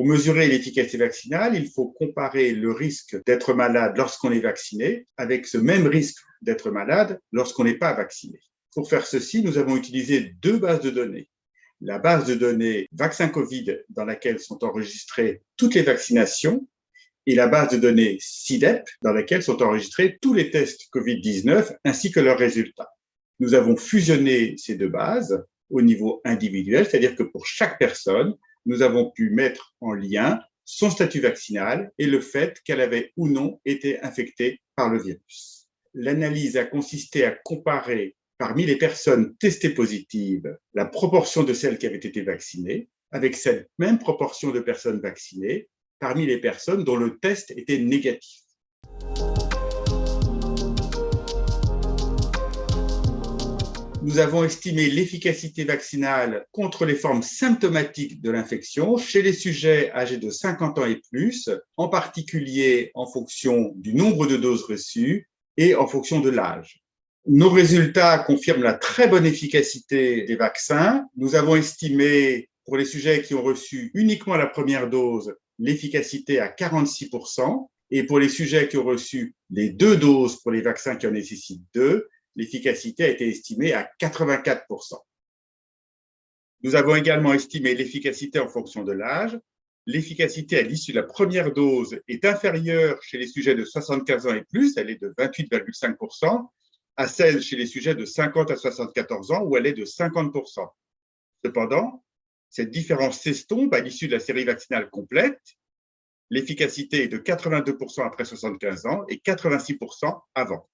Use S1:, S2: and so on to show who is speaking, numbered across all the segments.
S1: Pour mesurer l'efficacité vaccinale, il faut comparer le risque d'être malade lorsqu'on est vacciné avec ce même risque d'être malade lorsqu'on n'est pas vacciné. Pour faire ceci, nous avons utilisé deux bases de données. La base de données vaccin Covid dans laquelle sont enregistrées toutes les vaccinations et la base de données CIDEP dans laquelle sont enregistrés tous les tests Covid-19 ainsi que leurs résultats. Nous avons fusionné ces deux bases au niveau individuel, c'est-à-dire que pour chaque personne, nous avons pu mettre en lien son statut vaccinal et le fait qu'elle avait ou non été infectée par le virus. L'analyse a consisté à comparer parmi les personnes testées positives la proportion de celles qui avaient été vaccinées avec cette même proportion de personnes vaccinées parmi les personnes dont le test était négatif. Nous avons estimé l'efficacité vaccinale contre les formes symptomatiques de l'infection chez les sujets âgés de 50 ans et plus, en particulier en fonction du nombre de doses reçues et en fonction de l'âge. Nos résultats confirment la très bonne efficacité des vaccins. Nous avons estimé pour les sujets qui ont reçu uniquement la première dose l'efficacité à 46% et pour les sujets qui ont reçu les deux doses pour les vaccins qui en nécessitent deux, l'efficacité a été estimée à 84%. Nous avons également estimé l'efficacité en fonction de l'âge. L'efficacité à l'issue de la première dose est inférieure chez les sujets de 75 ans et plus, elle est de 28,5%, à celle chez les sujets de 50 à 74 ans où elle est de 50%. Cependant, cette différence s'estompe à l'issue de la série vaccinale complète. L'efficacité est de 82% après 75 ans et 86% avant.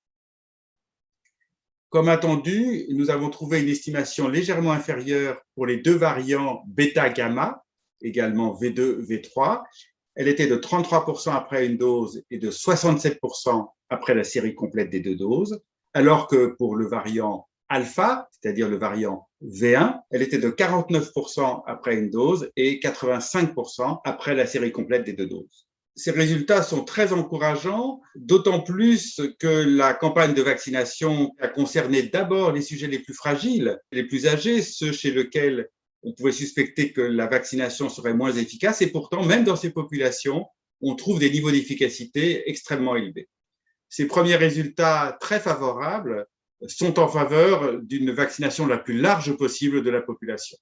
S1: Comme attendu, nous avons trouvé une estimation légèrement inférieure pour les deux variants bêta-gamma, également V2, V3. Elle était de 33% après une dose et de 67% après la série complète des deux doses, alors que pour le variant alpha, c'est-à-dire le variant V1, elle était de 49% après une dose et 85% après la série complète des deux doses. Ces résultats sont très encourageants, d'autant plus que la campagne de vaccination a concerné d'abord les sujets les plus fragiles, les plus âgés, ceux chez lesquels on pouvait suspecter que la vaccination serait moins efficace. Et pourtant, même dans ces populations, on trouve des niveaux d'efficacité extrêmement élevés. Ces premiers résultats très favorables sont en faveur d'une vaccination la plus large possible de la population.